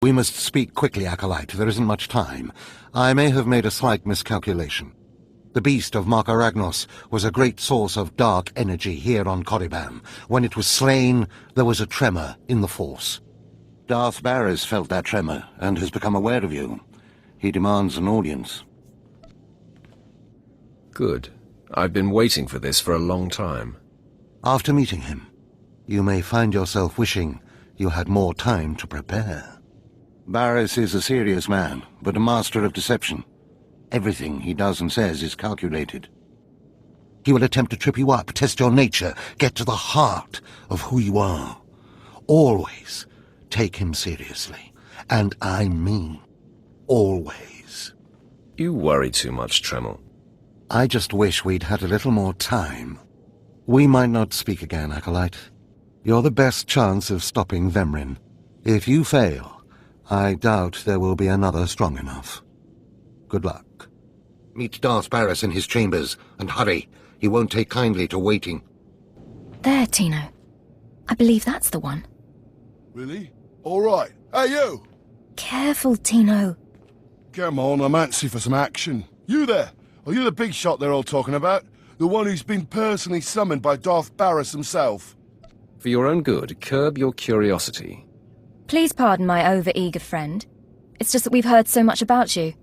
We must speak quickly, Acolyte. There isn't much time. I may have made a slight miscalculation. The beast of Markaragnos was a great source of dark energy here on Korriban. When it was slain, there was a tremor in the Force. Darth Baras felt that tremor, and has become aware of you. He demands an audience. Good. I've been waiting for this for a long time. After meeting him, you may find yourself wishing you had more time to prepare. Baras is a serious man, but a master of deception. Everything he does and says is calculated. He will attempt to trip you up, test your nature, get to the heart of who you are. Always take him seriously. And I mean always. You worry too much, Tremel. I just wish we'd had a little more time. We might not speak again, Acolyte. You're the best chance of stopping Vemrin. If you fail, I doubt there will be another strong enough. Good luck. Meet Darth Baras in his chambers, and hurry. He won't take kindly to waiting. There, Tino. I believe that's the one. Really? All right. Hey, you! Careful, Tino. Come on, I'm antsy for some action. You there? Are you the big shot they're all talking about? The one who's been personally summoned by Darth Baras himself? For your own good, curb your curiosity. Please pardon my over-eager friend. It's just that we've heard so much about you.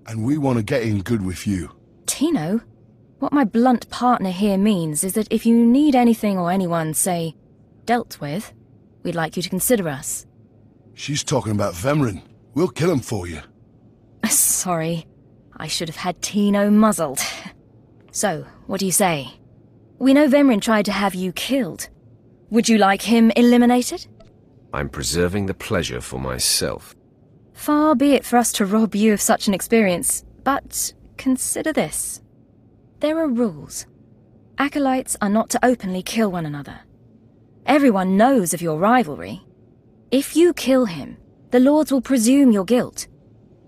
And we want to get in good with you. Tino? What my blunt partner here means is that if you need anything or anyone, say, dealt with, we'd like you to consider us. She's talking about Vemrin. We'll kill him for you. Sorry. I should have had Tino muzzled. So, what do you say? We know Vemrin tried to have you killed. Would you like him eliminated? I'm preserving the pleasure for myself. Far be it for us to rob you of such an experience, but consider this. There are rules. Acolytes are not to openly kill one another. Everyone knows of your rivalry. If you kill him, the Lords will presume your guilt.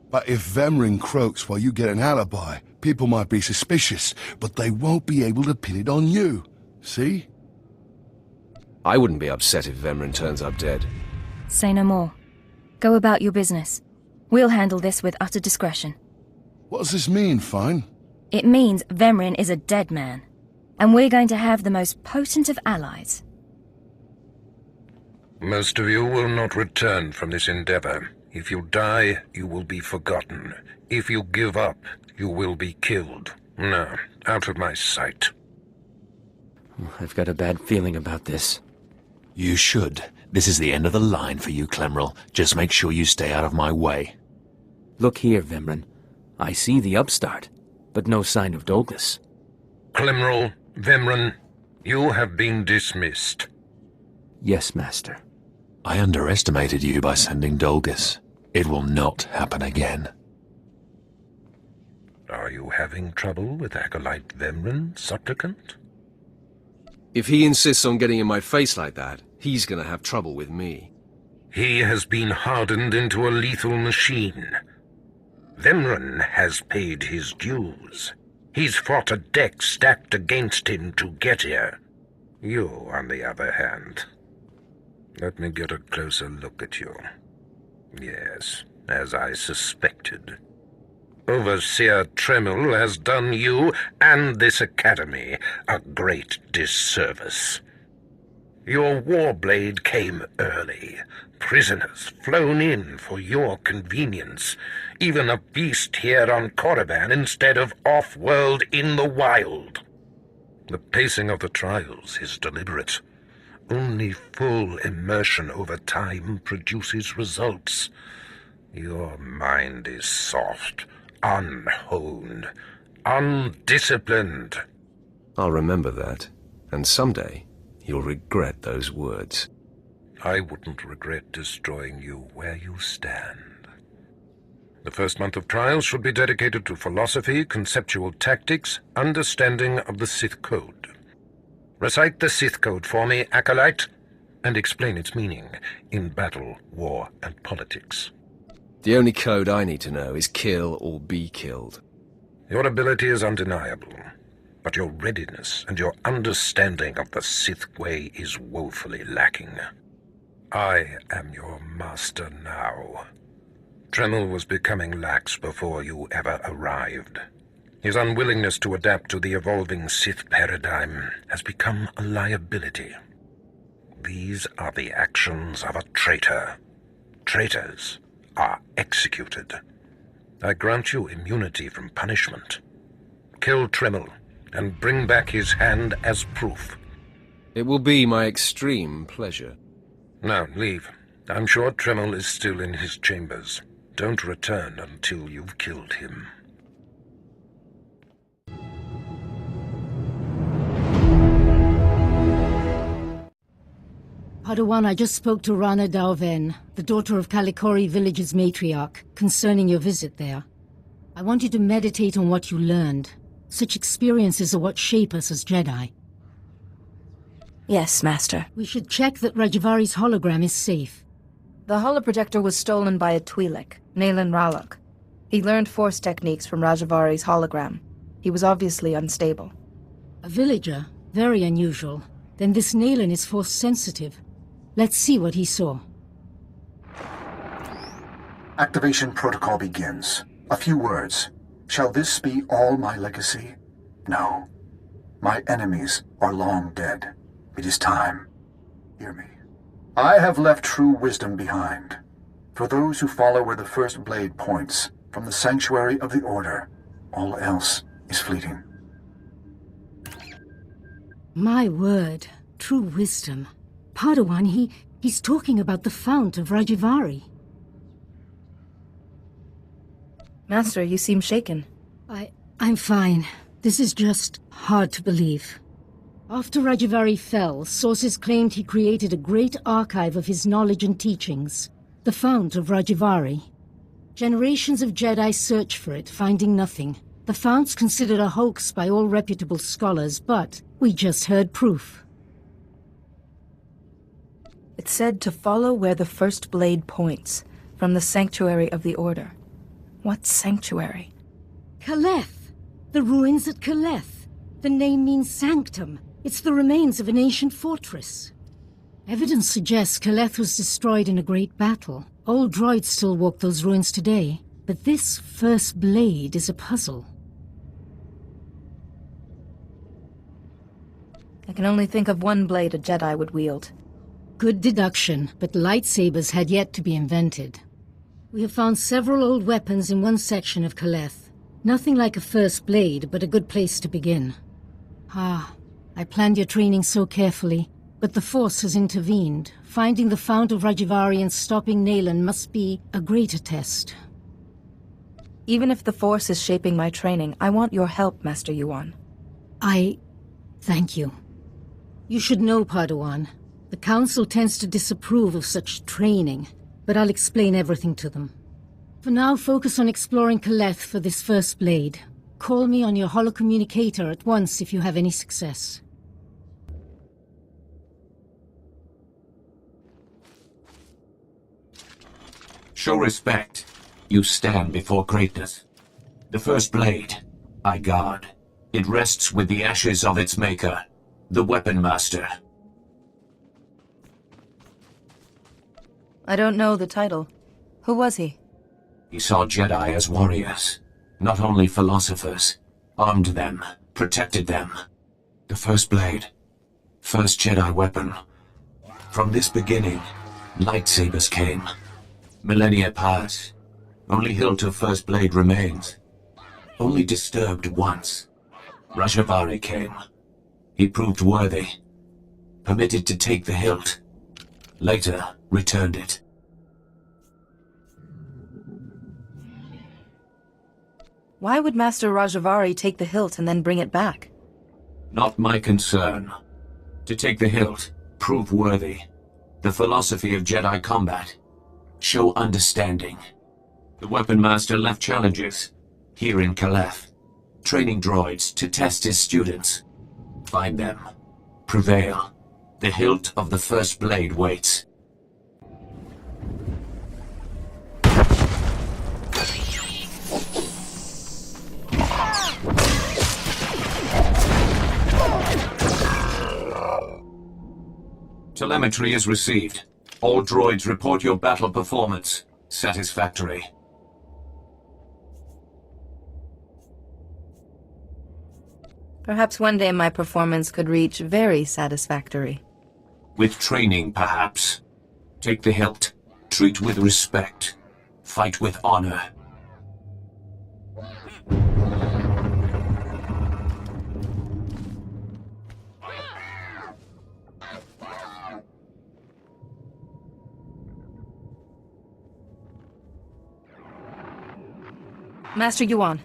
But if Vemrin croaks while you get an alibi, people might be suspicious, but they won't be able to pin it on you. See? I wouldn't be upset if Vemrin turns up dead. Say no more. Go about your business. We'll handle this with utter discretion. What does this mean, Fine? It means Vemrin is a dead man, and we're going to have the most potent of allies. Most of you will not return from this endeavor. If you die, you will be forgotten. If you give up, you will be killed. No, out of my sight. I've got a bad feeling about this. You should. This is the end of the line for you, Clemrel. Just make sure you stay out of my way. Look here, Vemrin. I see the upstart, but no sign of Dolgus. Clemrel, Vemrin, you have been dismissed. Yes, Master. I underestimated you by sending Dolgus. It will not happen again. Are you having trouble with Acolyte Vemrin, supplicant? If he insists on getting in my face like that, he's gonna have trouble with me. He has been hardened into a lethal machine. Vemrin has paid his dues. He's fought a deck stacked against him to get here. You, on the other hand... Let me get a closer look at you. Yes, as I suspected. Overseer Tremel has done you and this academy a great disservice. Your warblade came early. Prisoners flown in for your convenience. Even a beast here on Korriban instead of off-world in the wild. The pacing of the trials is deliberate. Only full immersion over time produces results. Your mind is soft, unhoned, undisciplined. I'll remember that, and someday you'll regret those words. I wouldn't regret destroying you where you stand. The first month of trials should be dedicated to philosophy, conceptual tactics, understanding of the Sith Code. Recite the Sith Code for me, Acolyte, and explain its meaning in battle, war, and politics. The only code I need to know is kill or be killed. Your ability is undeniable, but your readiness and your understanding of the Sith way is woefully lacking. I am your master now. Tremel was becoming lax before you ever arrived. His unwillingness to adapt to the evolving Sith paradigm has become a liability. These are the actions of a traitor. Traitors are executed. I grant you immunity from punishment. Kill Tremel and bring back his hand as proof. It will be my extreme pleasure. Now, leave. I'm sure Tremel is still in his chambers. Don't return until you've killed him. Padawan, I just spoke to Rana Dalven, the daughter of Kalikori village's matriarch, concerning your visit there. I want you to meditate on what you learned. Such experiences are what shape us as Jedi. Yes, Master. We should check that Rajavari's hologram is safe. The holoprojector was stolen by a Twi'lek, Naylan Ralok. He learned Force techniques from Rajavari's hologram. He was obviously unstable. A villager? Very unusual. Then this Naylan is Force sensitive. Let's see what he saw. Activation protocol begins. A few words. Shall this be all my legacy? No. My enemies are long dead. It is time. Hear me. I have left true wisdom behind. For those who follow where the first blade points, from the sanctuary of the Order, all else is fleeting. My word. True wisdom. Padawan, he's talking about the Fount of Rajavari. Master, you seem shaken. I'm fine. This is just hard to believe. After Rajavari fell, sources claimed he created a great archive of his knowledge and teachings, the Fount of Rajavari. Generations of Jedi searched for it, finding nothing. The Fount's considered a hoax by all reputable scholars, but we just heard proof. It said to follow where the first blade points, from the sanctuary of the Order. What sanctuary? Kaleth! The ruins at Kaleth. The name means sanctum. It's the remains of an ancient fortress. Evidence suggests Kaleth was destroyed in a great battle. Old droids still walk those ruins today. But this first blade is a puzzle. I can only think of one blade a Jedi would wield. Good deduction, but lightsabers had yet to be invented. We have found several old weapons in one section of Kaleth. Nothing like a first blade, but a good place to begin. I planned your training so carefully, but the Force has intervened. Finding the Fount of Rajavari and stopping Naylan must be a greater test. Even if the Force is shaping my training, I want your help, Master Yuan. Thank you. You should know, Padawan. The Council tends to disapprove of such training, but I'll explain everything to them. For now, focus on exploring Kaleth for this first blade. Call me on your holocommunicator at once if you have any success. Show respect. You stand before greatness. The first blade, I guard. It rests with the ashes of its maker, the Weapon Master. I don't know the title. Who was he? He saw Jedi as warriors, not only philosophers. Armed them, protected them. The first blade, first Jedi weapon. From this beginning, lightsabers came. Millennia pass. Only hilt of first blade remains. Only disturbed once. Rajavari came. He proved worthy. Permitted to take the hilt. Later, returned it. Why would Master Rajavari take the hilt and then bring it back? Not my concern. To take the hilt, prove worthy. The philosophy of Jedi combat. Show understanding. The Weapon Master left challenges, here in Kaleth. Training droids to test his students. Find them. Prevail. The hilt of the first blade waits. Telemetry is received. All droids report your battle performance. Satisfactory. Perhaps one day my performance could reach very satisfactory. With training, perhaps. Take the hilt. Treat with respect. Fight with honor. Master Yuan,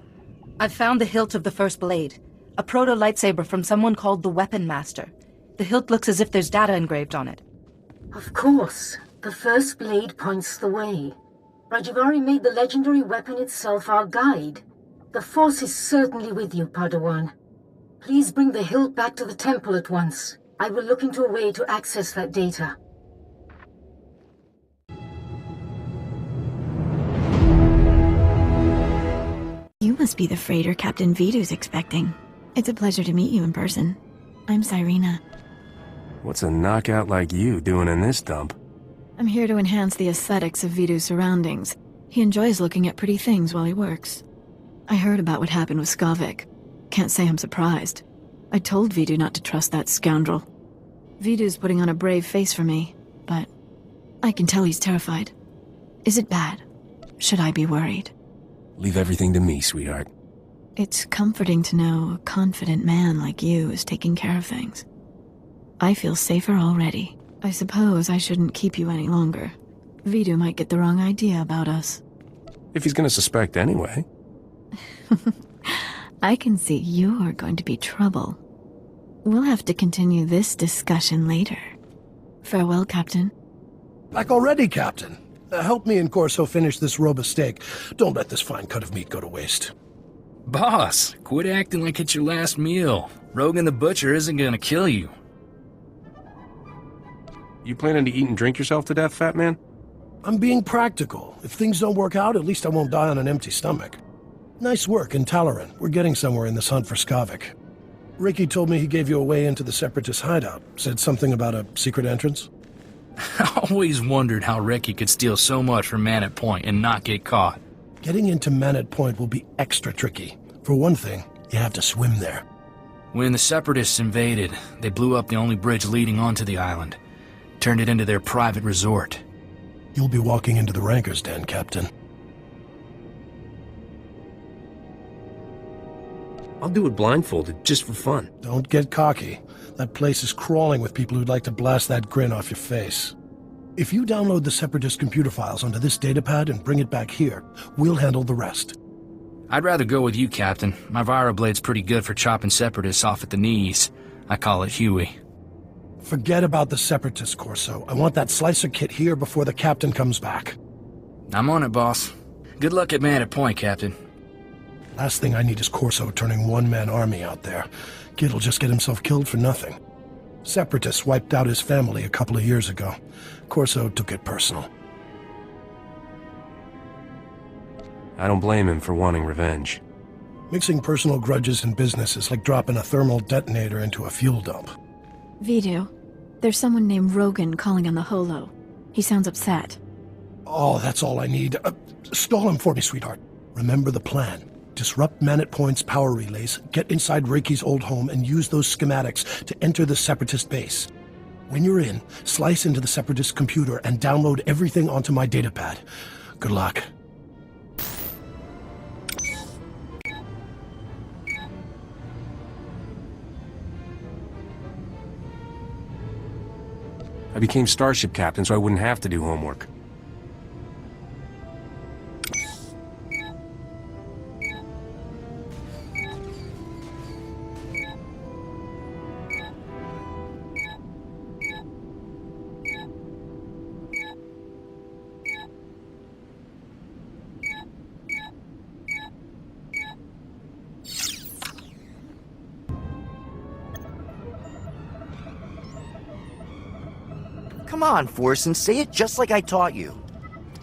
I've found the hilt of the first blade. A proto-lightsaber from someone called the Weapon Master. The hilt looks as if there's data engraved on it. Of course. The first blade points the way. Rajivari made the legendary weapon itself our guide. The Force is certainly with you, Padawan. Please bring the hilt back to the temple at once. I will look into a way to access that data. You must be the freighter Captain Vidu's expecting. It's a pleasure to meet you in person. I'm Cyrena. What's a knockout like you doing in this dump? I'm here to enhance the aesthetics of Vidu's surroundings. He enjoys looking at pretty things while he works. I heard about what happened with Skavik. Can't say I'm surprised. I told Vidu not to trust that scoundrel. Vidu's putting on a brave face for me, but I can tell he's terrified. Is it bad? Should I be worried? Leave everything to me, sweetheart. It's comforting to know a confident man like you is taking care of things. I feel safer already. I suppose I shouldn't keep you any longer. Vidu might get the wrong idea about us. If he's gonna suspect anyway. I can see you're going to be trouble. We'll have to continue this discussion later. Farewell, Captain. Back already, Captain. Help me and Corso finish this robe of steak. Don't let this fine cut of meat go to waste. Boss, quit acting like it's your last meal. Rogan the Butcher isn't gonna kill you. You planning to eat and drink yourself to death, fat man? I'm being practical. If things don't work out, at least I won't die on an empty stomach. Nice work in Talaran. We're getting somewhere in this hunt for Skavik. Ricky told me he gave you a way into the Separatist hideout. Said something about a secret entrance. I always wondered how Ricky could steal so much from Man at Point and not get caught. Getting into Man at Point will be extra tricky. For one thing, you have to swim there. When the Separatists invaded, they blew up the only bridge leading onto the island. Turned it into their private resort. You'll be walking into the Ranker's Den, Captain. I'll do it blindfolded, just for fun. Don't get cocky. That place is crawling with people who'd like to blast that grin off your face. If you download the Separatist computer files onto this datapad and bring it back here, we'll handle the rest. I'd rather go with you, Captain. My Viroblade's pretty good for chopping Separatists off at the knees. I call it Huey. Forget about the Separatists, Corso. I want that slicer kit here before the Captain comes back. I'm on it, boss. Good luck at Man at Point, Captain. Last thing I need is Corso turning one-man army out there. Kid'll just get himself killed for nothing. Separatists wiped out his family a couple of years ago. Corso took it personal. I don't blame him for wanting revenge. Mixing personal grudges and business is like dropping a thermal detonator into a fuel dump. Vidu, there's someone named Rogan calling on the Holo. He sounds upset. Oh, that's all I need. Stall him for me, sweetheart. Remember the plan. Disrupt Man at Point's power relays, get inside Reiki's old home, and use those schematics to enter the Separatist base. When you're in, slice into the Separatist computer and download everything onto my datapad. Good luck. I became Starship Captain so I wouldn't have to do homework. Come on, Forsen, say it just like I taught you.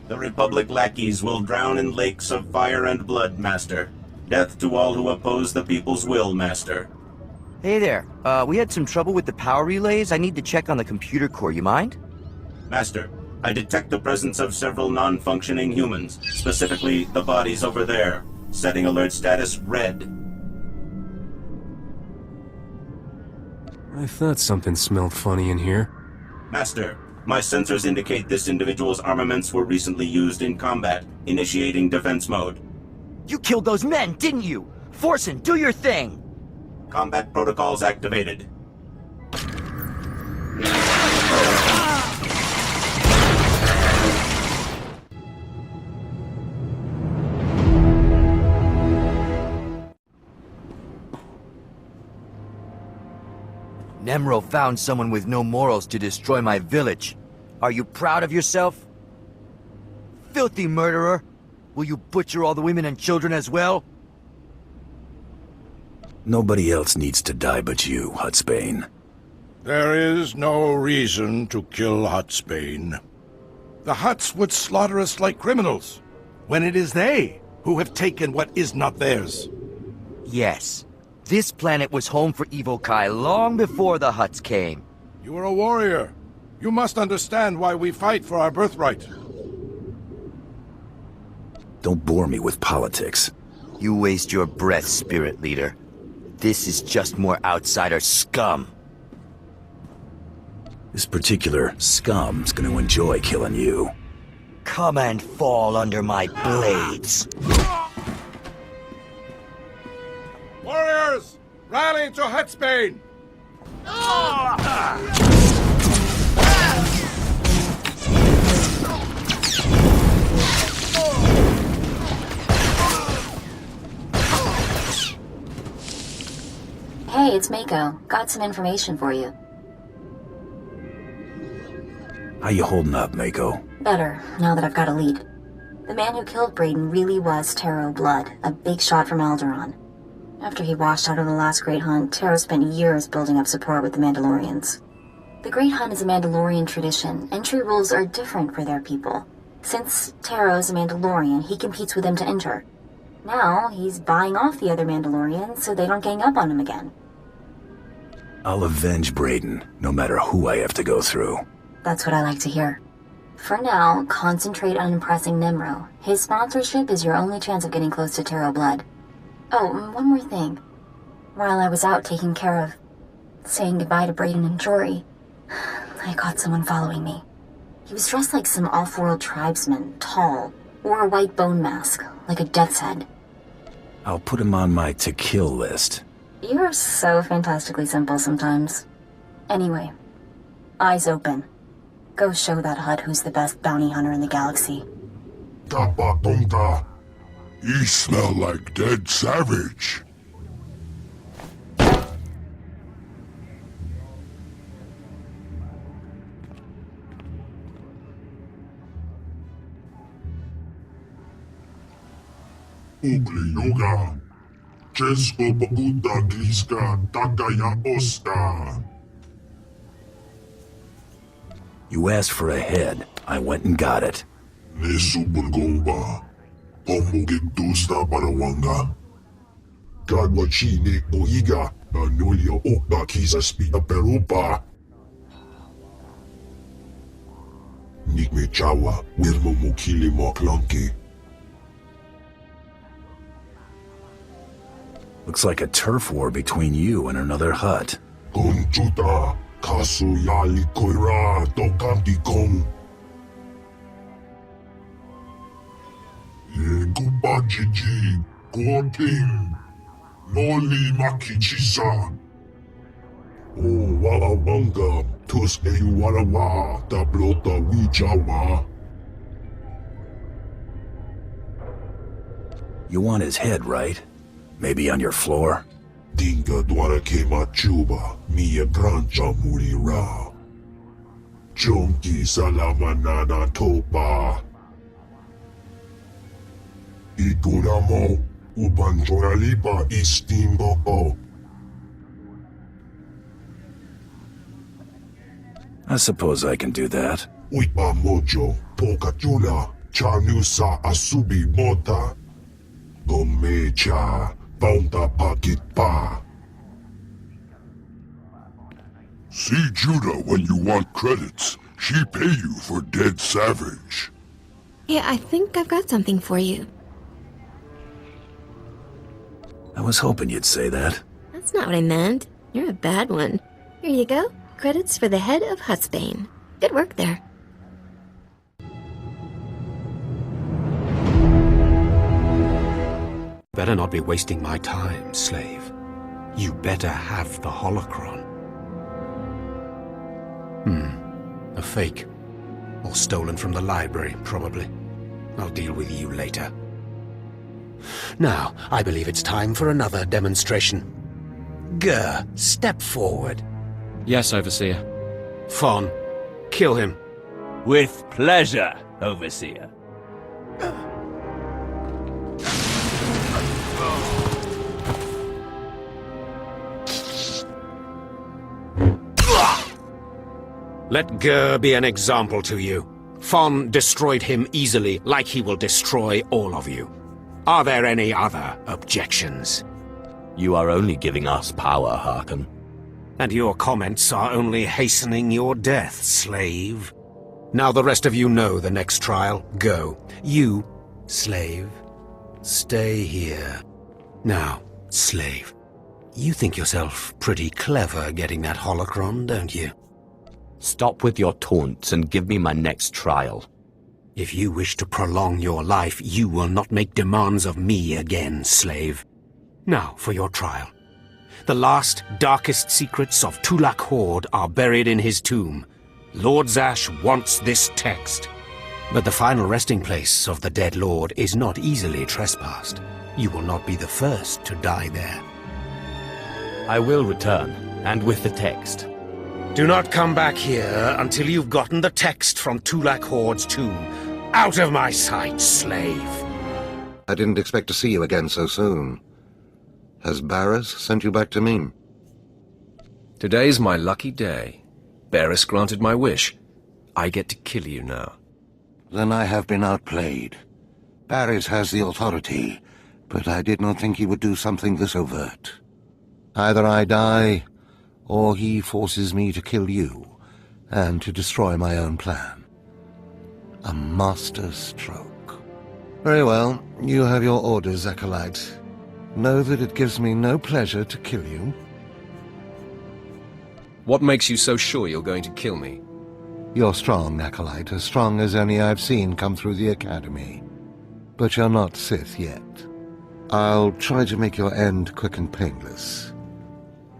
The Republic lackeys will drown in lakes of fire and blood, Master. Death to all who oppose the people's will, Master. Hey there, we had some trouble with the power relays. I need to check on the computer core, you mind? Master, I detect the presence of several non-functioning humans, specifically the bodies over there. Setting alert status red. I thought something smelled funny in here. Master, my sensors indicate this individual's armaments were recently used in combat, initiating defense mode. You killed those men, didn't you? Forsen, do your thing! Combat protocols activated. Nemro found someone with no morals to destroy my village. Are you proud of yourself? Filthy murderer! Will you butcher all the women and children as well? Nobody else needs to die but you, Hutsbane. There is no reason to kill Hutsbane. The Hutts would slaughter us like criminals, when it is they who have taken what is not theirs. Yes. This planet was home for Evocii long before the Hutts came. You are a warrior. You must understand why we fight for our birthright. Don't bore me with politics. You waste your breath, Spirit Leader. This is just more outsider scum. This particular scum's gonna enjoy killing you. Come and fall under my blades. Warriors, rally to Hutsbane! Hey, it's Mako. Got some information for you. How you holding up, Mako? Better, now that I've got a lead. The man who killed Brayden really was Taro Blood, a big shot from Alderaan. After he washed out of the last Great Hunt, Taro spent years building up support with the Mandalorians. The Great Hunt is a Mandalorian tradition. Entry rules are different for their people. Since Taro is a Mandalorian, he competes with them to enter. Now, he's buying off the other Mandalorians so they don't gang up on him again. I'll avenge Brayden, no matter who I have to go through. That's what I like to hear. For now, concentrate on impressing Nemro. His sponsorship is your only chance of getting close to Taro Blood. Oh, one more thing. While I was out taking care of saying goodbye to Brayden and Jory, I caught someone following me. He was dressed like some off-world tribesman, tall, wore a white bone mask, like a death's head. I'll put him on my to-kill list. You're so fantastically simple sometimes. Anyway, eyes open. Go show that Hutt who's the best bounty hunter in the galaxy. Tapatonga. You smell like dead savage. Ugly yoga. Česko pokuta glízka takaya osta. You asked for a head. I went and got it. Nesupulgomba. Pomogitusta parawanga. Kadwachine oiga. Anulia okba kisa spina perupa. Nikme chawa. Wirmo mukili moklonki. Looks like a turf war between you and another Hutt. Conchuta. Kasu yali koira tokanti kong. Yeguba jiji, Gorting, Noli makichisa. O walawanga, tus warawa, tablota wijawa. You want his head, right? Maybe on your floor? Dinga dwara kema chuba, mia grancha murira. Chonki salamanana topa. Iguramo, ubanjoralipa istimbo. I suppose I can do that. Uipa mojo, pokachula, chanusa asubi mota. Gomecha. Bounta pocket pa. See Judah when you want credits. She pay you for dead savage. Yeah, I think I've got something for you. I was hoping you'd say that. That's not what I meant. You're a bad one. Here you go. Credits for the head of Hutsbane. Good work there. Better not be wasting my time, slave. You better have the holocron. A fake. Or stolen from the library, probably. I'll deal with you later. Now, I believe it's time for another demonstration. Gur, step forward. Yes, Overseer. Fon, kill him. With pleasure, Overseer. Let Gur be an example to you. Fon destroyed him easily, like he will destroy all of you. Are there any other objections? You are only giving us power, Harkon. And your comments are only hastening your death, slave. Now the rest of you know the next trial. Go. You, slave, stay here. Now, slave, you think yourself pretty clever getting that holocron, don't you? Stop with your taunts and give me my next trial. If you wish to prolong your life, you will not make demands of me again, slave. Now for your trial. The last, darkest secrets of Tulak Horde are buried in his tomb. Lord Zash wants this text. But the final resting place of the dead lord is not easily trespassed. You will not be the first to die there. I will return, and with the text. Do not come back here until you've gotten the text from Tulak Horde's tomb. Out of my sight, slave! I didn't expect to see you again so soon. Has Barris sent you back to me? Today's my lucky day. Barris granted my wish. I get to kill you now. Then I have been outplayed. Barris has the authority, but I did not think he would do something this overt. Either I die, or he forces me to kill you, and to destroy my own plan. A master stroke. Very well, you have your orders, Acolyte. Know that it gives me no pleasure to kill you. What makes you so sure you're going to kill me? You're strong, Acolyte, as strong as any I've seen come through the Academy. But you're not Sith yet. I'll try to make your end quick and painless.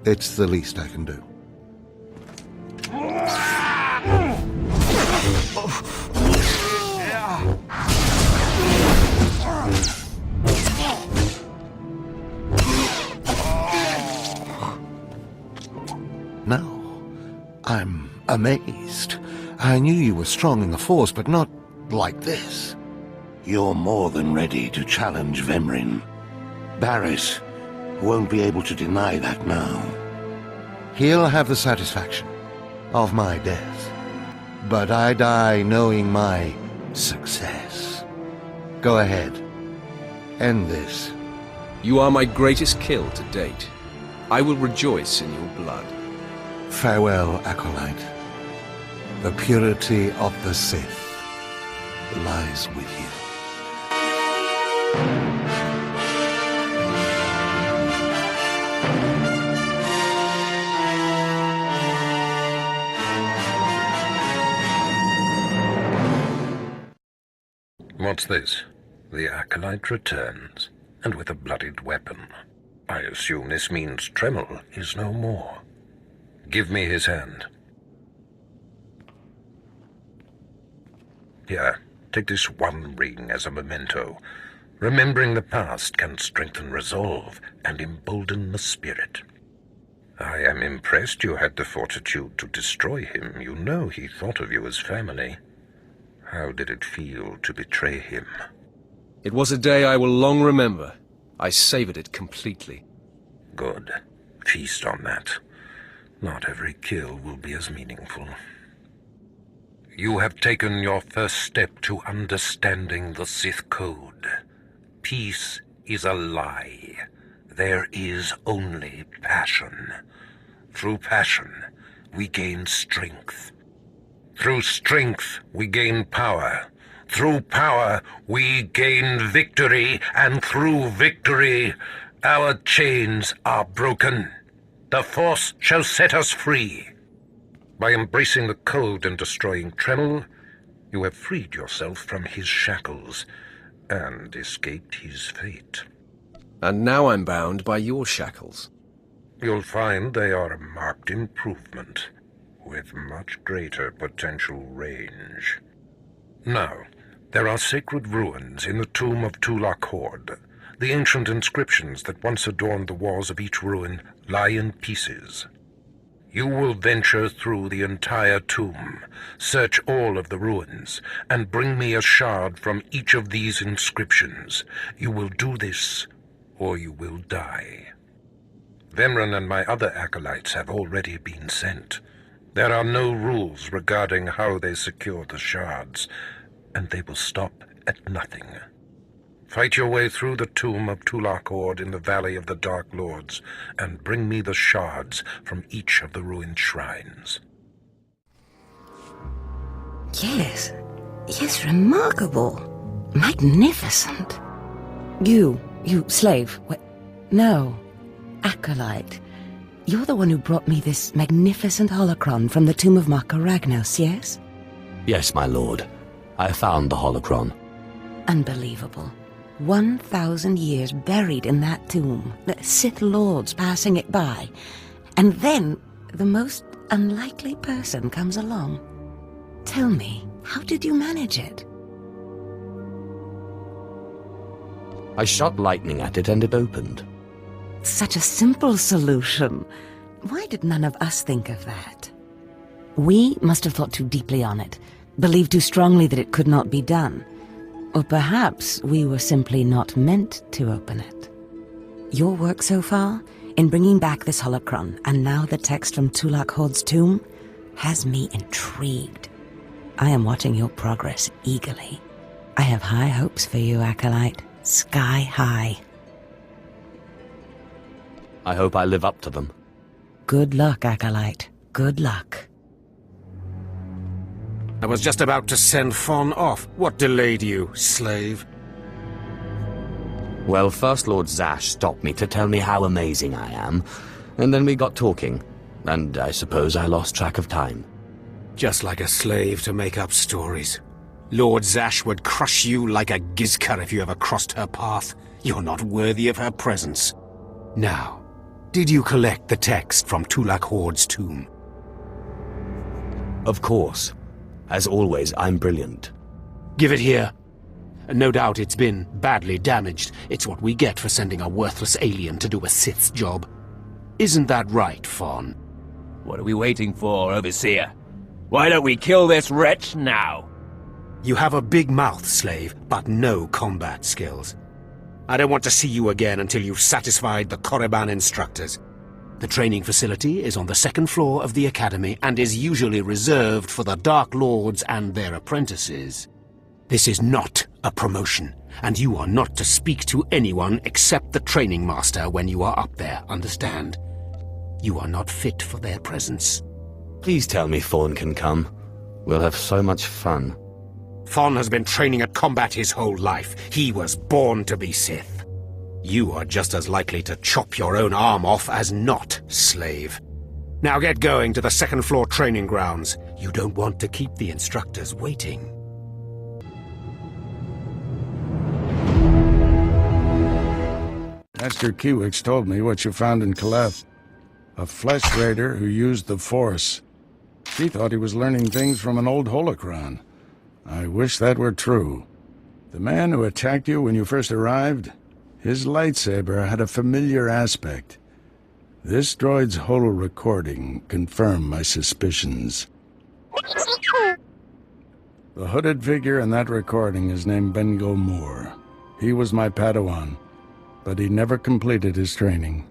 It's the least I can do. Now, I'm amazed. I knew you were strong in the Force, but not like this. You're more than ready to challenge Vemrin. Barris won't be able to deny that now. He'll have the satisfaction of my death, but I die knowing my success. Go ahead. End this. You are my greatest kill to date. I will rejoice in your blood. Farewell, Acolyte. The purity of the Sith lies with you. What's this? The Acolyte returns, and with a bloodied weapon. I assume this means Tremel is no more. Give me his hand. Here, take this one ring as a memento. Remembering the past can strengthen resolve and embolden the spirit. I am impressed you had the fortitude to destroy him. You know he thought of you as family. How did it feel to betray him? It was a day I will long remember. I savored it completely. Good. Feast on that. Not every kill will be as meaningful. You have taken your first step to understanding the Sith Code. Peace is a lie. There is only passion. Through passion, we gain strength. Through strength we gain power. Through power we gain victory, and through victory our chains are broken. The Force shall set us free. By embracing the cold and destroying Tremel, you have freed yourself from his shackles and escaped his fate. And now I'm bound by your shackles. You'll find they are a marked improvement, with much greater potential range. Now, there are sacred ruins in the tomb of Tulak Horde. The ancient inscriptions that once adorned the walls of each ruin lie in pieces. You will venture through the entire tomb, search all of the ruins, and bring me a shard from each of these inscriptions. You will do this, or you will die. Vemrun and my other acolytes have already been sent. There are no rules regarding how they secure the shards, and they will stop at nothing. Fight your way through the tomb of Tulak Horde in the Valley of the Dark Lords, and bring me the shards from each of the ruined shrines. Yes, remarkable. Magnificent. You, slave. No, acolyte. You're the one who brought me this magnificent holocron from the tomb of Maka Ragnos, yes? Yes, my lord. I found the holocron. Unbelievable. 1,000 years buried in that tomb, the Sith Lords passing it by, and then the most unlikely person comes along. Tell me, how did you manage it? I shot lightning at it and it opened. Such a simple solution. Why did none of us think of that? We must have thought too deeply on it, believed too strongly that it could not be done. Or perhaps we were simply not meant to open it. Your work so far, in bringing back this holocron, and now the text from Tulak Horde's tomb, has me intrigued. I am watching your progress eagerly. I have high hopes for you, Acolyte. Sky high. I hope I live up to them. Good luck, Acolyte. Good luck. I was just about to send Fon off. What delayed you, slave? Well, First Lord Zash stopped me to tell me how amazing I am, and then we got talking, and I suppose I lost track of time. Just like a slave to make up stories. Lord Zash would crush you like a Gizkar if you ever crossed her path. You're not worthy of her presence. Now, did you collect the text from Tulak Horde's tomb? Of course. As always, I'm brilliant. Give it here. No doubt it's been badly damaged. It's what we get for sending a worthless alien to do a Sith's job. Isn't that right, Fon? What are we waiting for, Overseer? Why don't we kill this wretch now? You have a big mouth, slave, but no combat skills. I don't want to see you again until you've satisfied the Korriban instructors. The training facility is on the second floor of the Academy and is usually reserved for the Dark Lords and their apprentices. This is not a promotion, and you are not to speak to anyone except the training master when you are up there, understand? You are not fit for their presence. Please tell me Fon can come. We'll have so much fun. Fon has been training at combat his whole life. He was born to be Sith. You are just as likely to chop your own arm off as not, slave. Now get going to the second floor training grounds. You don't want to keep the instructors waiting. Master Kiwix told me what you found in Kaleth. A flesh raider who used the Force. She thought he was learning things from an old holocron. I wish that were true. The man who attacked you when you first arrived, his lightsaber had a familiar aspect. This droid's holo recording confirmed my suspicions. The hooded figure in that recording is named Bengo Moore. He was my Padawan, but he never completed his training.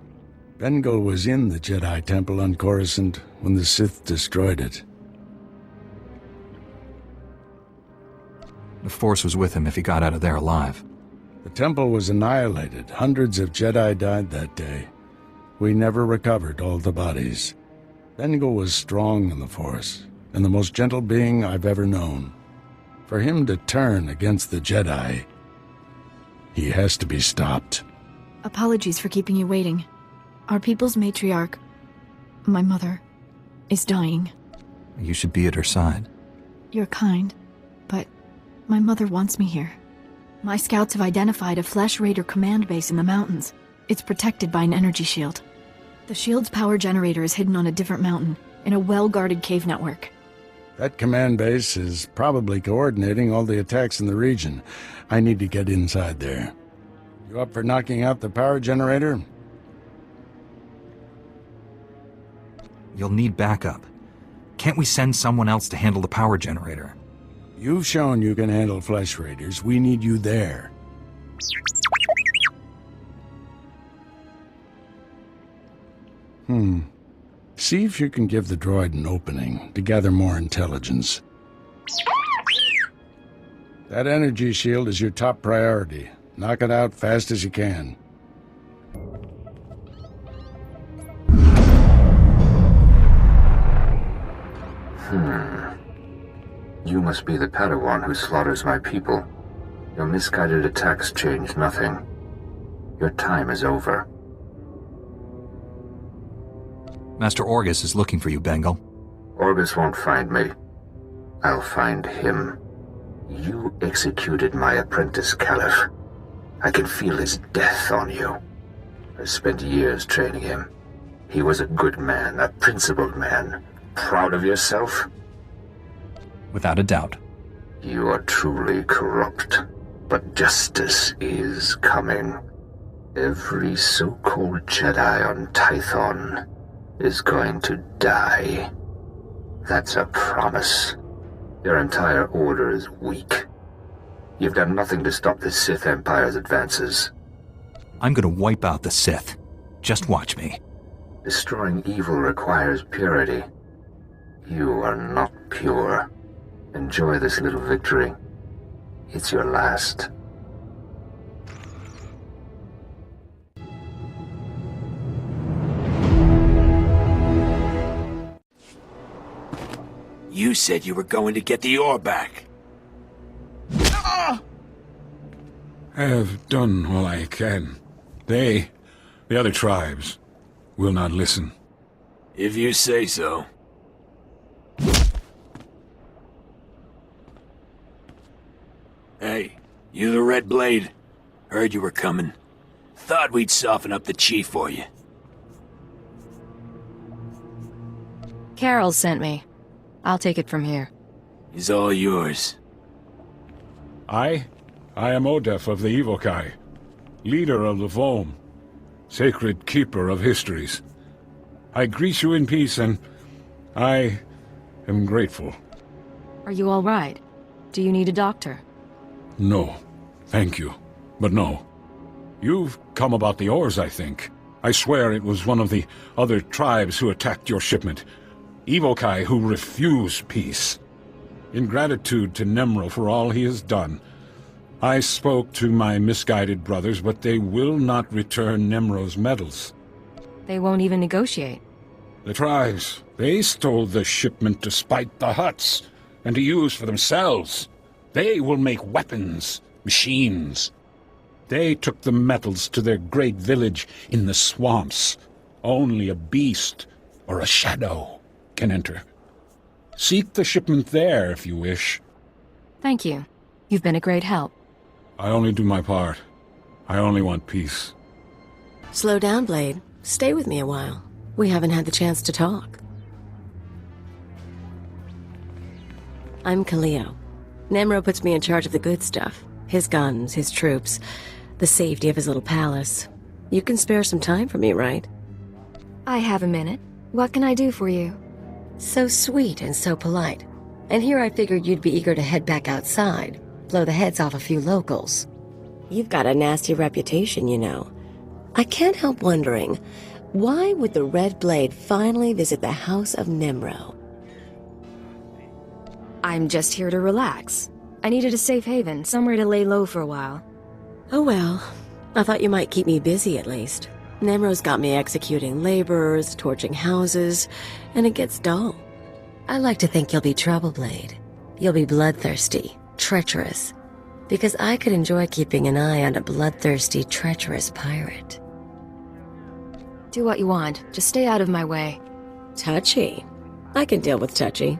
Bengo was in the Jedi Temple on Coruscant when the Sith destroyed it. The Force was with him if he got out of there alive. The temple was annihilated. Hundreds of Jedi died that day. We never recovered all the bodies. Bengal was strong in the Force. and the most gentle being I've ever known. For him to turn against the Jedi, he has to be stopped. Apologies for keeping you waiting. Our people's matriarch, my mother, is dying. You should be at her side. You're kind, but my mother wants me here. My scouts have identified a Flesh Raider command base in the mountains. It's protected by an energy shield. The shield's power generator is hidden on a different mountain, in a well-guarded cave network. That command base is probably coordinating all the attacks in the region. I need to get inside there. You up for knocking out the power generator? You'll need backup. Can't we send someone else to handle the power generator? You've shown you can handle Flesh Raiders. We need you there. See if you can give the droid an opening to gather more intelligence. That energy shield is your top priority. Knock it out fast as you can. You must be the Padawan who slaughters my people. Your misguided attacks change nothing. Your time is over. Master Orgus is looking for you, Bengal. Orgus won't find me. I'll find him. You executed my apprentice, Caliph. I can feel his death on you. I spent years training him. He was a good man, a principled man. Proud of yourself? Without a doubt. You are truly corrupt, but justice is coming. Every so-called Jedi on Tython is going to die. That's a promise. Your entire order is weak. You've done nothing to stop the Sith Empire's advances. I'm gonna wipe out the Sith. Just watch me. Destroying evil requires purity. You are not pure. Enjoy this little victory. It's your last. You said you were going to get the ore back. I have done all I can. The other tribes, will not listen. If you say so. Hey, you the Red Blade? Heard you were coming. Thought we'd soften up the chief for you. Carol sent me. I'll take it from here. He's all yours. I am Odef of the Evokai, leader of the Vohm, sacred keeper of histories. I greet you in peace, and I am grateful. Are you all right? Do you need a doctor? No, thank you, but no. You've come about the ores, I think. I swear it was one of the other tribes who attacked your shipment. Evokai who refuse peace. In gratitude to Nemro for all he has done, I spoke to my misguided brothers, but they will not return Nemro's medals. They won't even negotiate. The tribes, they stole the shipment to spite the Hutts, and to use for themselves. They will make weapons, machines. They took the metals to their great village in the swamps. Only a beast or a shadow can enter. Seek the shipment there if you wish. Thank you. You've been a great help. I only do my part. I only want peace. Slow down, Blade. Stay with me a while. We haven't had the chance to talk. I'm Kaleo. Nemro puts me in charge of the good stuff. His guns, his troops, the safety of his little palace. You can spare some time for me, right? I have a minute. What can I do for you? So sweet and so polite. And here I figured you'd be eager to head back outside, blow the heads off a few locals. You've got a nasty reputation, you know. I can't help wondering, why would the Red Blade finally visit the House of Nemro? I'm just here to relax. I needed a safe haven, somewhere to lay low for a while. Oh well, I thought you might keep me busy at least. Nemro's got me executing laborers, torching houses, and it gets dull. I like to think you'll be trouble, Blade. You'll be bloodthirsty, treacherous. Because I could enjoy keeping an eye on a bloodthirsty, treacherous pirate. Do what you want. Just stay out of my way. Touchy. I can deal with touchy.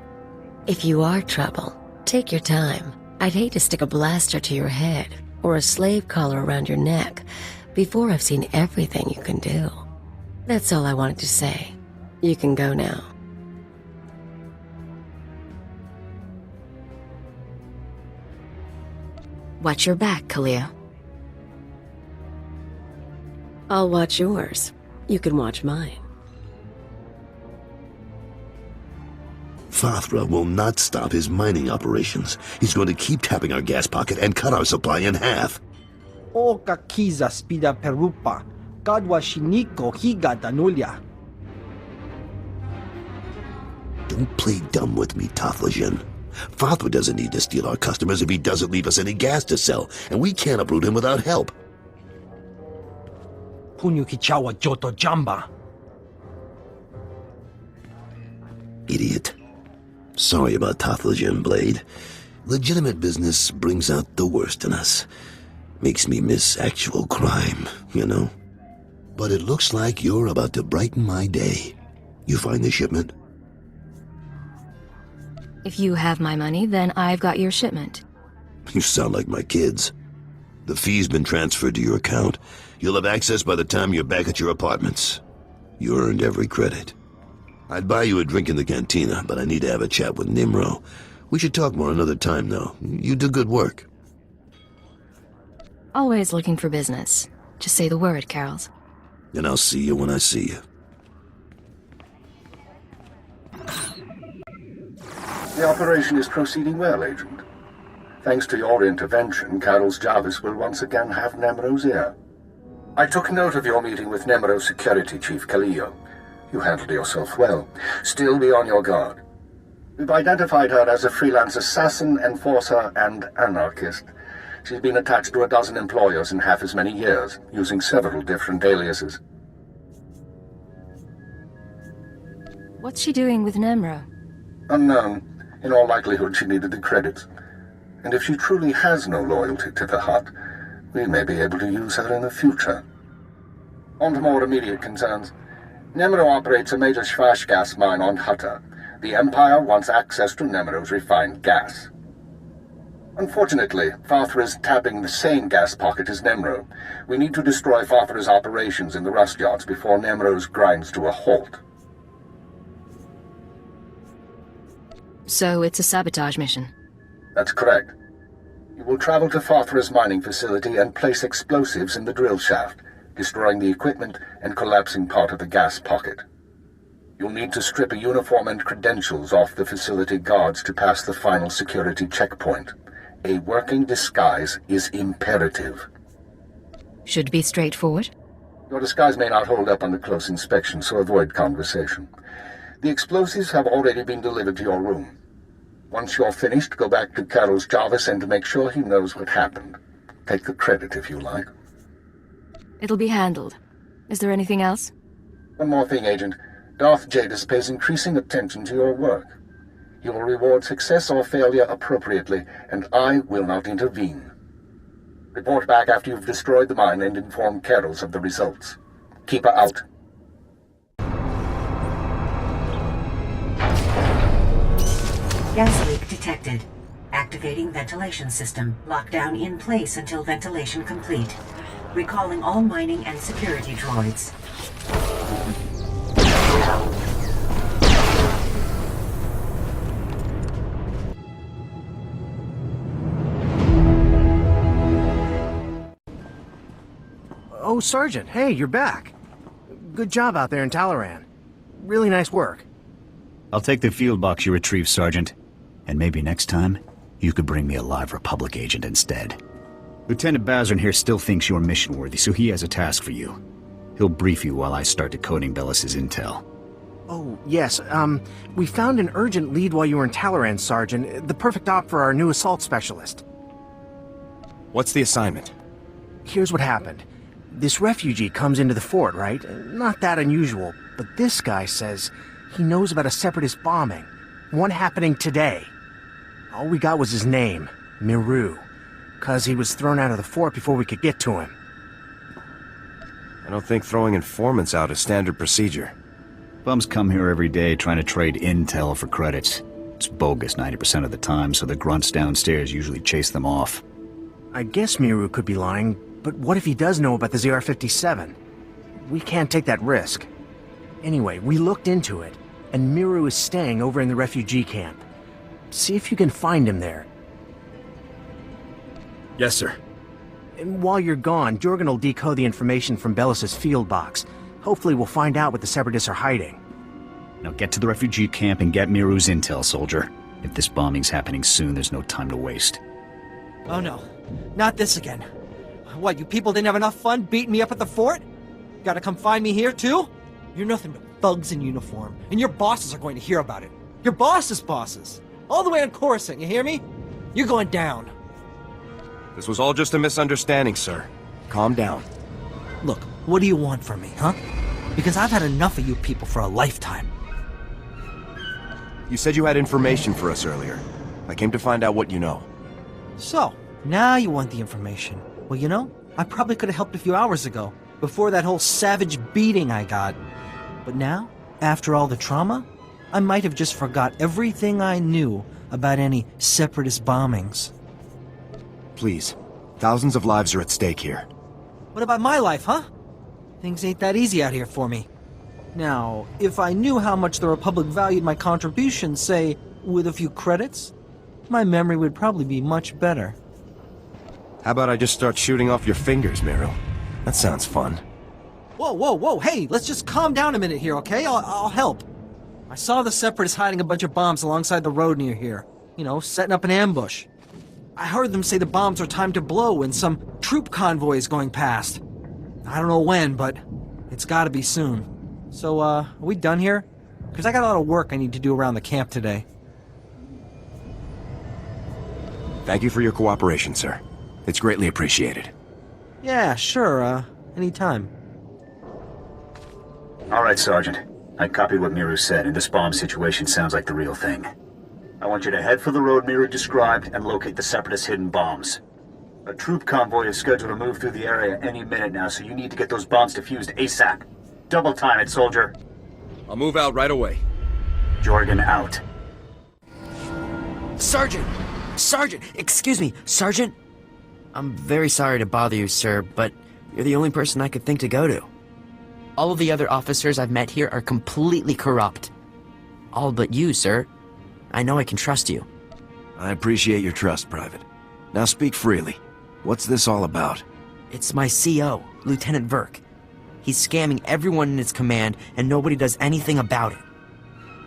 If you are trouble, take your time. I'd hate to stick a blaster to your head or a slave collar around your neck before I've seen everything you can do. That's all I wanted to say. You can go now. Watch your back, Kalia. I'll watch yours. You can watch mine. Fathra will not stop his mining operations. He's going to keep tapping our gas pocket and cut our supply in half. O kakiza spida perupa, kadwa shiniko higa danulia. Don't play dumb with me, Tathlajin. Fathra doesn't need to steal our customers if he doesn't leave us any gas to sell, and we can't uproot him without help. Punyu kichawa joto jamba. Idiot. Sorry about Tathlajin, Blade. Legitimate business brings out the worst in us. Makes me miss actual crime, you know? But it looks like you're about to brighten my day. You find the shipment? If you have my money, then I've got your shipment. You sound like my kids. The fee's been transferred to your account. You'll have access by the time you're back at your apartments. You earned every credit. I'd buy you a drink in the cantina, but I need to have a chat with Nimro. We should talk more another time, though. You do good work. Always looking for business. Just say the word, Carols. And I'll see you when I see you. The operation is proceeding well, Agent. Thanks to your intervention, Carol's Jarvis will once again have Nemro's ear. I took note of your meeting with Nemro's security chief, Kalio. You handled yourself well. Still be on your guard. We've identified her as a freelance assassin, enforcer, and anarchist. She's been attached to a dozen employers in half as many years, using several different aliases. What's she doing with Nemro? Unknown. In all likelihood, she needed the credits. And if she truly has no loyalty to the Hutt, we may be able to use her in the future. On to more immediate concerns. Nemro operates a major Schwash gas mine on Hutta. The Empire wants access to Nemro's refined gas. Unfortunately, Fathra is tapping the same gas pocket as Nemro. We need to destroy Fathra's operations in the rust yards before Nemro's grinds to a halt. So it's a sabotage mission? That's correct. You will travel to Fathra's mining facility and place explosives in the drill shaft, destroying the equipment and collapsing part of the gas pocket. You'll need to strip a uniform and credentials off the facility guards to pass the final security checkpoint. A working disguise is imperative. Should be straightforward. Your disguise may not hold up under close inspection, so avoid conversation. The explosives have already been delivered to your room. Once you're finished, go back to Carol's Jarvis and make sure he knows what happened. Take the credit if you like. It'll be handled. Is there anything else? One more thing, Agent. Darth Jadis pays increasing attention to your work. He will reward success or failure appropriately, and I will not intervene. Report back after you've destroyed the mine and inform Carols of the results. Keep her out. Gas leak detected. Activating ventilation system. Lockdown in place until ventilation complete. Recalling all mining and security droids. Oh, Sergeant, hey, you're back. Good job out there in Talaran. Really nice work. I'll take the field box you retrieved, Sergeant. And maybe next time, you could bring me a live Republic agent instead. Lieutenant Bazern here still thinks you're mission-worthy, so he has a task for you. He'll brief you while I start decoding Bellis's intel. Oh, yes, we found an urgent lead while you were in Talaran, Sergeant. The perfect op for our new assault specialist. What's the assignment? Here's what happened. This refugee comes into the fort, right? Not that unusual, but this guy says he knows about a separatist bombing. one happening today. All we got was his name, Miru, 'cause he was thrown out of the fort before we could get to him. I don't think throwing informants out is standard procedure. Bums come here every day trying to trade intel for credits. It's bogus 90% of the time, so the grunts downstairs usually chase them off. I guess Miru could be lying, but what if he does know about the ZR-57? We can't take that risk. Anyway, we looked into it, and Miru is staying over in the refugee camp. See if you can find him there. Yes, sir. And while you're gone, Jorgen will decode the information from Bellis' field box. Hopefully we'll find out what the Separatists are hiding. Now get to the refugee camp and get Miru's intel, soldier. If this bombing's happening soon, there's no time to waste. Oh no, not this again. What, you people didn't have enough fun beating me up at the fort? Gotta come find me here too? You're nothing but thugs in uniform, and your bosses are going to hear about it. Your boss's bosses! All the way on Coruscant, you hear me? You're going down. This was all just a misunderstanding, sir. Calm down. Look, what do you want from me, huh? Because I've had enough of you people for a lifetime. You said you had information for us earlier. I came to find out what you know. So, now you want the information. Well, you know, I probably could have helped a few hours ago, before that whole savage beating I got. But now, after all the trauma, I might have just forgot everything I knew about any Separatist bombings. Please. Thousands of lives are at stake here. What about my life, huh? Things ain't that easy out here for me. Now, if I knew how much the Republic valued my contribution, say, with a few credits, my memory would probably be much better. How about I just start shooting off your fingers, Miru? That sounds fun. Whoa, whoa, whoa, hey, let's just calm down a minute here, okay? I'll help. I saw the Separatists hiding a bunch of bombs alongside the road near here. You know, setting up an ambush. I heard them say the bombs are timed to blow when some troop convoy is going past. I don't know when, but it's gotta be soon. So, are we done here? Because I got a lot of work I need to do around the camp today. Thank you for your cooperation, sir. It's greatly appreciated. Yeah, sure, anytime. All right, Sergeant. I copied what Miru said, and this bomb situation sounds like the real thing. I want you to head for the road Miru described and locate the Separatist hidden bombs. A troop convoy is scheduled to move through the area any minute now, so you need to get those bombs defused ASAP. Double time it, soldier. I'll move out right away. Jorgen out. Sergeant! Sergeant! Excuse me, Sergeant? I'm very sorry to bother you, sir, but you're the only person I could think to go to. All of the other officers I've met here are completely corrupt. All but you, sir. I know I can trust you. I appreciate your trust, Private. Now speak freely. What's this all about? It's my CO, Lieutenant Verk. He's scamming everyone in his command, and nobody does anything about it.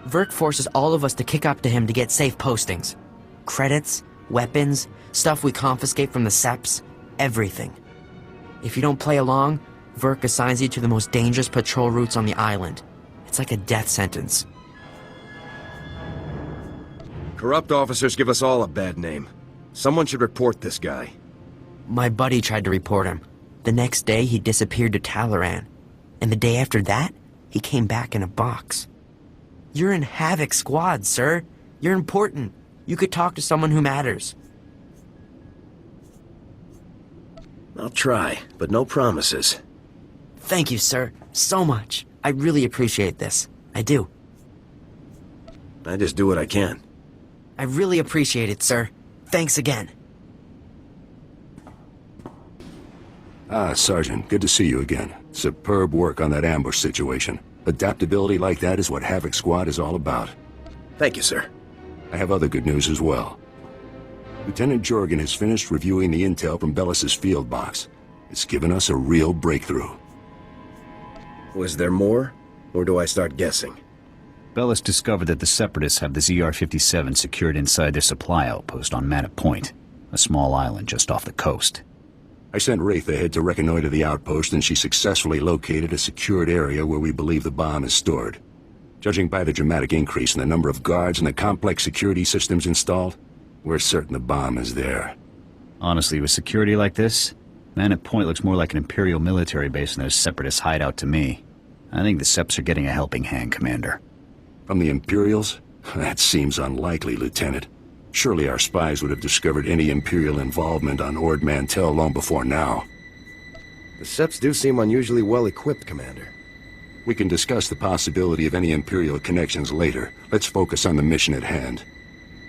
Verk forces all of us to kick up to him to get safe postings. Credits, weapons, stuff we confiscate from the Seps, everything. If you don't play along, Verk assigns you to the most dangerous patrol routes on the island. It's like a death sentence. Corrupt officers give us all a bad name. Someone should report this guy. My buddy tried to report him. The next day, he disappeared to Talaran. And the day after that, he came back in a box. You're in Havoc's squad, sir. You're important. You could talk to someone who matters. I'll try, but no promises. Thank you, sir. So much. I really appreciate this. I do. I just do what I can. I really appreciate it, sir. Thanks again. Ah, Sergeant, good to see you again. Superb work on that ambush situation. Adaptability like that is what Havoc Squad is all about. Thank you, sir. I have other good news as well. Lieutenant Jorgen has finished reviewing the intel from Bellis' field box. It's given us a real breakthrough. Was there more? Or do I start guessing? Bellis discovered that the Separatists have the ZR-57 secured inside their supply outpost on Mana Point, a small island just off the coast. I sent Wraith ahead to reconnoiter the outpost, and she successfully located a secured area where we believe the bomb is stored. Judging by the dramatic increase in the number of guards and the complex security systems installed, we're certain the bomb is there. Honestly, with security like this, Mana Point looks more like an Imperial military base than a Separatist hideout to me. I think the Seps are getting a helping hand, Commander. From the Imperials? That seems unlikely, Lieutenant. Surely our spies would have discovered any Imperial involvement on Ord Mantell long before now. The Seps do seem unusually well-equipped, Commander. We can discuss the possibility of any Imperial connections later. Let's focus on the mission at hand.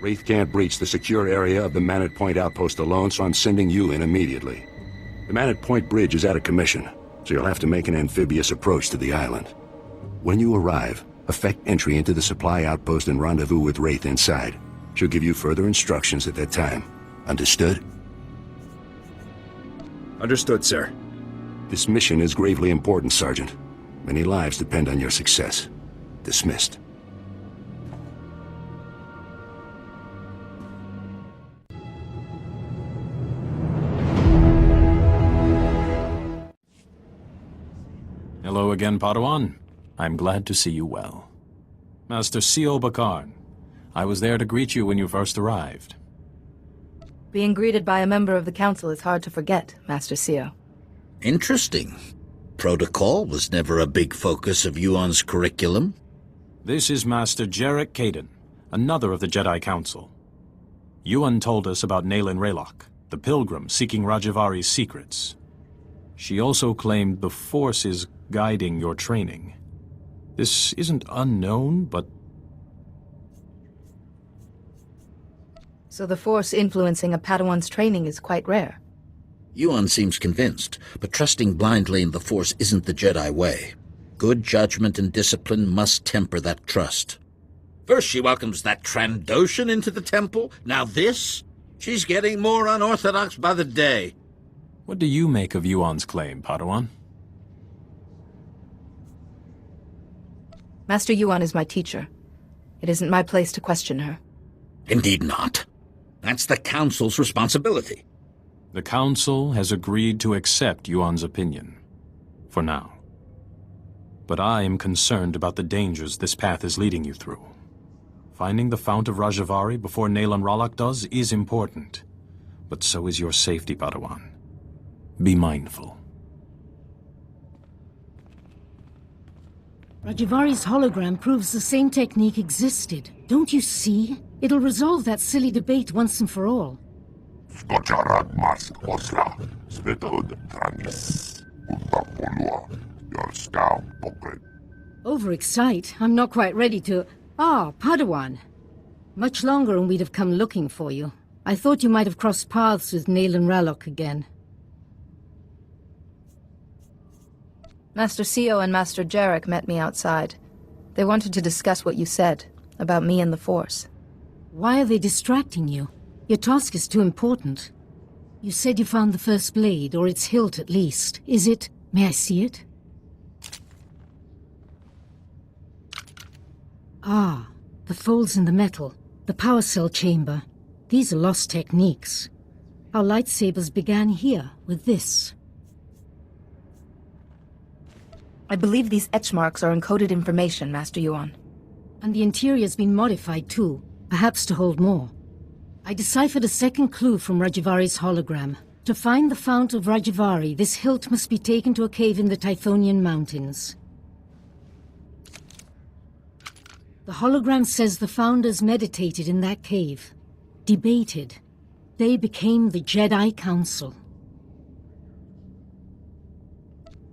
Wraith can't breach the secure area of the Manat Point outpost alone, so I'm sending you in immediately. The Manat Point bridge is out of commission, so you'll have to make an amphibious approach to the island. When you arrive, effect entry into the supply outpost and rendezvous with Wraith inside. She'll give you further instructions at that time. Understood? Understood, sir. This mission is gravely important, Sergeant. Many lives depend on your success. Dismissed. Hello again, Padawan. I'm glad to see you well. Master Sio Bakarn, I was there to greet you when you first arrived. Being greeted by a member of the Council is hard to forget, Master Sio. Interesting. Protocol was never a big focus of Yuan's curriculum. This is Master Jarek Kaidan, another of the Jedi Council. Yuan told us about Nayland Raylock, the pilgrim seeking Rajavari's secrets. She also claimed the Force is guiding your training. This isn't unknown, but... So the Force influencing a Padawan's training is quite rare. Yuan seems convinced, but trusting blindly in the Force isn't the Jedi way. Good judgment and discipline must temper that trust. First she welcomes that Trandoshan into the temple, now this? She's getting more unorthodox by the day. What do you make of Yuan's claim, Padawan? Master Yuan is my teacher. It isn't my place to question her. Indeed not. That's the Council's responsibility. The Council has agreed to accept Yuan's opinion. For now. But I am concerned about the dangers this path is leading you through. Finding the Fount of Rajavari before Nayland Raylock does is important. But so is your safety, Padawan. Be mindful. Rajavari's hologram proves the same technique existed. Don't you see? It'll resolve that silly debate once and for all. Overexcite? I'm not quite ready to... Ah, Padawan. Much longer and we'd have come looking for you. I thought you might have crossed paths with Nayland Raylock again. Master Sio and Master Jarek met me outside. They wanted to discuss what you said, about me and the Force. Why are they distracting you? Your task is too important. You said you found the first blade, or its hilt at least. Is it... May I see it? Ah, the folds in the metal. The power cell chamber. These are lost techniques. Our lightsabers began here, with this. I believe these etch marks are encoded information, Master Yuan. And the interior's been modified too, perhaps to hold more. I deciphered a second clue from Rajavari's hologram. To find the Fount of Rajavari, this hilt must be taken to a cave in the Typhonian Mountains. The hologram says the Founders meditated in that cave. Debated. They became the Jedi Council.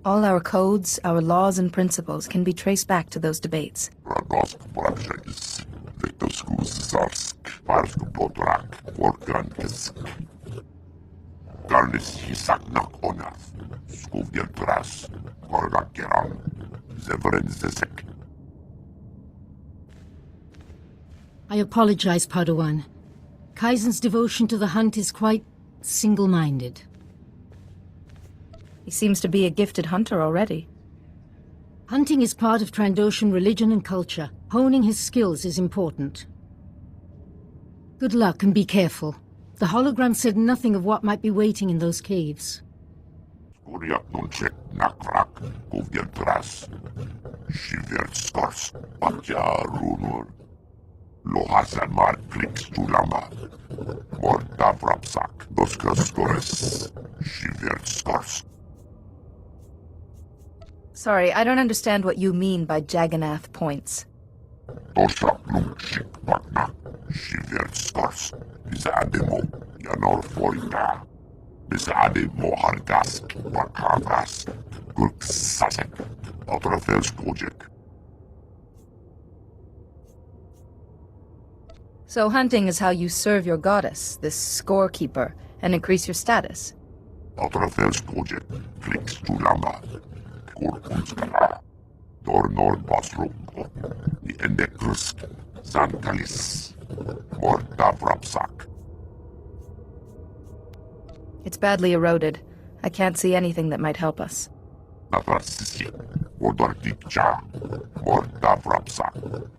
All our codes, our laws and principles can be traced back to those debates. I apologize, Padawan. Kaizen's devotion to the hunt is quite single-minded. He seems to be a gifted hunter already. Hunting is part of Trandoshan religion and culture. Honing his skills is important. Good luck and be careful. The hologram said nothing of what might be waiting in those caves. Sorry, I don't understand what you mean by Jagannath points. Tosha Blumchik Magna, Shiverskars, Bizademo, Yanor Foina, Bizademo Hargask, Bakavas, Gurk Sasek, Otrafels Kojek. So hunting is how you serve your goddess, this scorekeeper, and increase your status. Otrafels Kojek, Flix Tulamba, Kurkunskala, Dornor Basro, the Endekrusk, Zankalis, Mordavrapsak. It's badly eroded. I can't see anything that might help us. Navrasisi, Wodortikcha, Mordavrapsak,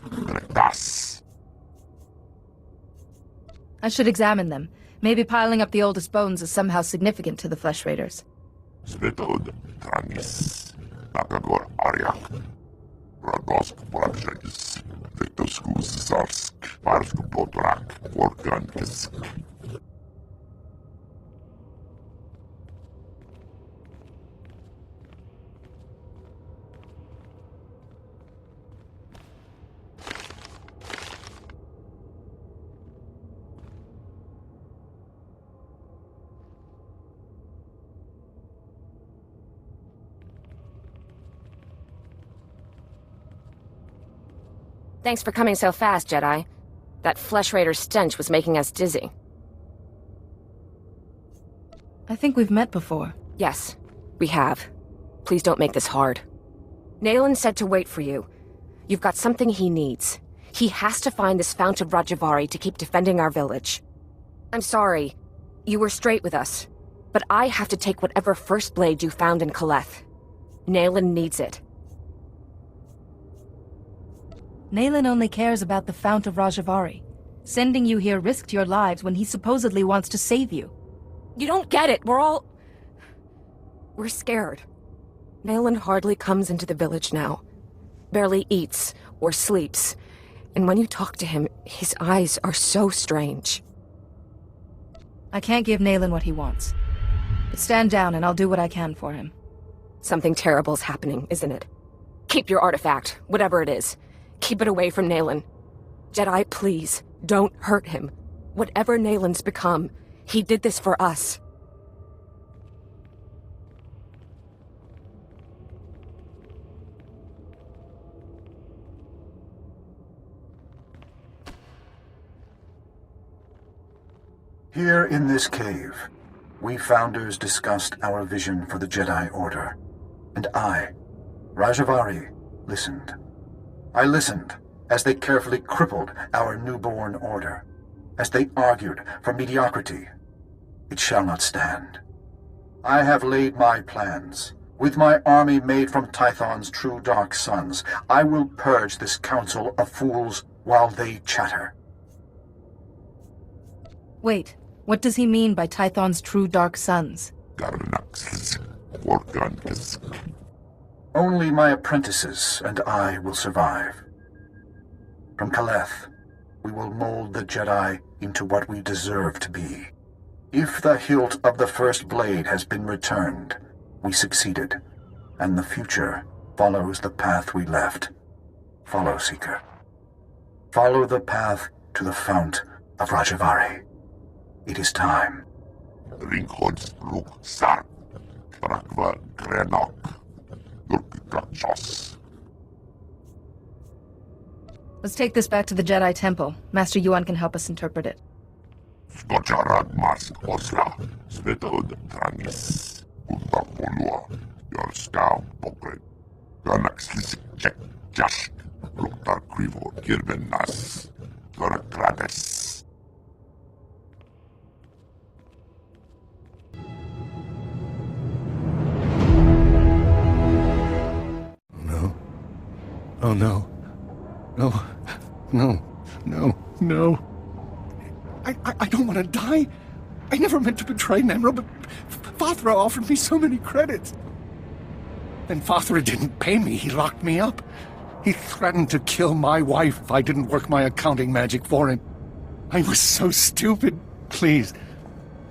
Gretas. I should examine them. Maybe piling up the oldest bones is somehow significant to the Flesh Raiders. Svetod, Tranis, Nakagor Aryak, Radosk Brajais, Vetosku Zarsk, Parsk Potrak, Vorkankisk. Thanks for coming so fast, Jedi. That Flesh Raider stench was making us dizzy. I think we've met before. Yes, we have. Please don't make this hard. Nayland said to wait for you. You've got something he needs. He has to find this Fount of Rajavari to keep defending our village. I'm sorry. You were straight with us. But I have to take whatever First Blade you found in Kaleth. Nayland needs it. Nayland only cares about the Fount of Rajavari. Sending you here risked your lives when he supposedly wants to save you. You don't get it. We're scared. Nayland hardly comes into the village now. Barely eats or sleeps. And when you talk to him, his eyes are so strange. I can't give Nayland what he wants. But stand down and I'll do what I can for him. Something terrible's happening, isn't it? Keep your artifact, whatever it is. Keep it away from Nayland. Jedi, please, don't hurt him. Whatever Nayland's become, he did this for us. Here in this cave, we Founders discussed our vision for the Jedi Order. And I, Rajavari, listened. I listened as they carefully crippled our newborn order, as they argued for mediocrity. It shall not stand. I have laid my plans. With my army made from Tython's true dark sons, I will purge this council of fools while they chatter. Wait, what does he mean by Tython's true dark sons? Only my apprentices and I will survive. From Kaleth, we will mold the Jedi into what we deserve to be. If the hilt of the First Blade has been returned, we succeeded, and the future follows the path we left. Follow, Seeker. Follow the path to the Fount of Rajavari. It is time. Ringhods Luk Sar, Brakva Grenok. Let's take this back to the Jedi Temple. Master Yuan can help us interpret it. Skojarad Mars Osla, Svetod Tranis, Untapolua, Yorskau Pokret, Ganaxlisik Jack Jash, Luktar Krivo Kirbenas, Gorakrades. Oh no. No. No. No. No. I don't want to die. I never meant to betray Nemro, but Fathra offered me so many credits. Then Fathra didn't pay me. He locked me up. He threatened to kill my wife if I didn't work my accounting magic for him. I was so stupid. Please.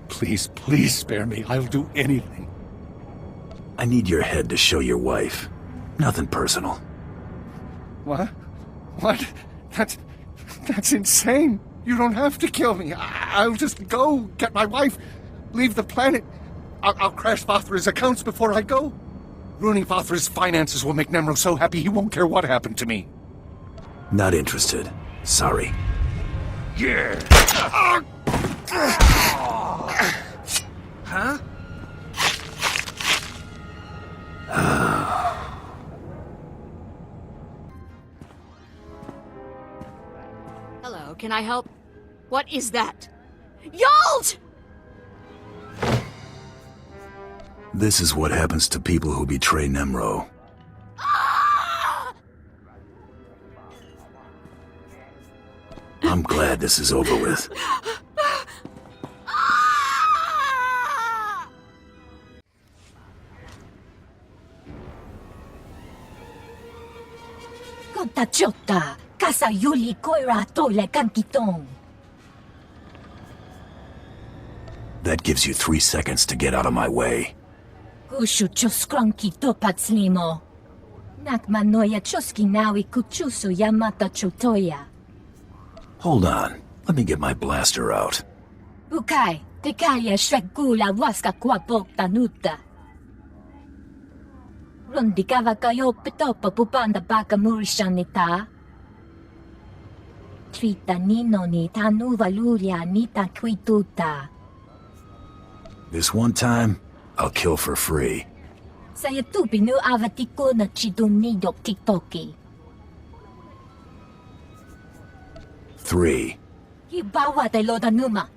Please, please spare me. I'll do anything. I need your head to show your wife. Nothing personal. What? What? That's insane. You don't have to kill me. I'll just go, get my wife, leave the planet. I'll crash Vathra's accounts before I go. Ruining Vathra's finances will make Nemro so happy he won't care what happened to me. Not interested. Sorry. Yeah. Huh? Hello, can I help? What is that? Yalt! This is what happens to people who betray Nemro. I'm glad this is over with. Konta Chota, Kasa Yuli Koira Tole Kankitong. That gives you 3 seconds to get out of my way. Kushu Choskranki Topatslimo. Nakmanoya Choski Nawi Kuchusu Yamata Chotoya. Hold on. Let me get my blaster out. Bukai, Tekaya Shrekula Waska Kwapok Tanuta. Rondikava Kayo Petopa Pupanda Baka Murishanita. Trita Nino ni Tanu Valuria Nita Quituta. This one time, I'll kill for free. Saya tupinu avatiko na chidunido tiktoki. 3. Hibawa de Lodanuma.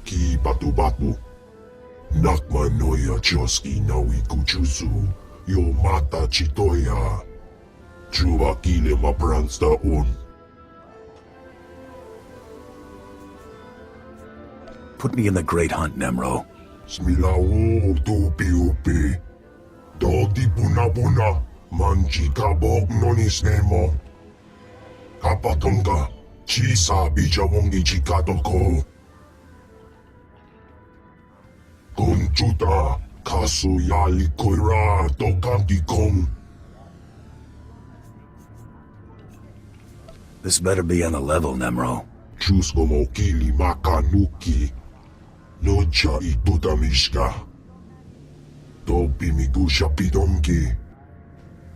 Ki batu-batu. Nakmanoya Choski Nawi Kuchusu. Yo mata Chitoya. Chuba kile mapransta un. Put me in the Great Hunt, Nemro. Smilawo tupi-upi. Dodi puna-puna. Manchi kabog nonis nemo. Kapatonga. Chisa bijawongi chikatoko. Kunchuta. Kasu yali koira tokanki kong. This better be on the level, Nemro. Chusgo mokili makanuki. Nocha itutamishka. Topi migusha pidonki.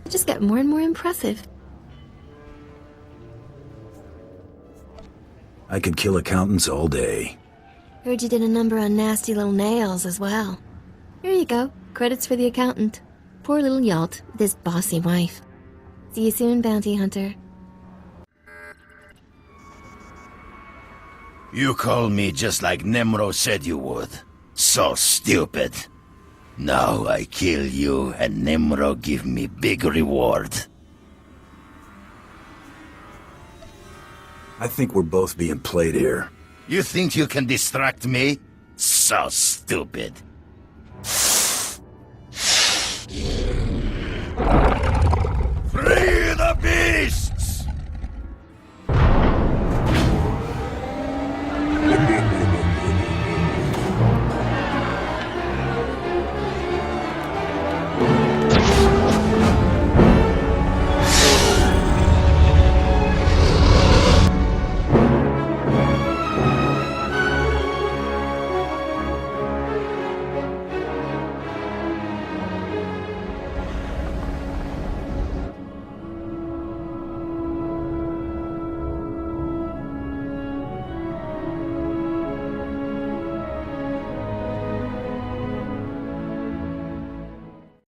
You just get more and more impressive. I could kill accountants all day. Heard you did a number on nasty little nails as well. Here you go. Credits for the accountant. Poor little Yalt with his bossy wife. See you soon, bounty hunter. You called me just like Nemro said you would. So stupid. Now I kill you and Nemro give me big reward. I think we're both being played here. You think you can distract me? So stupid.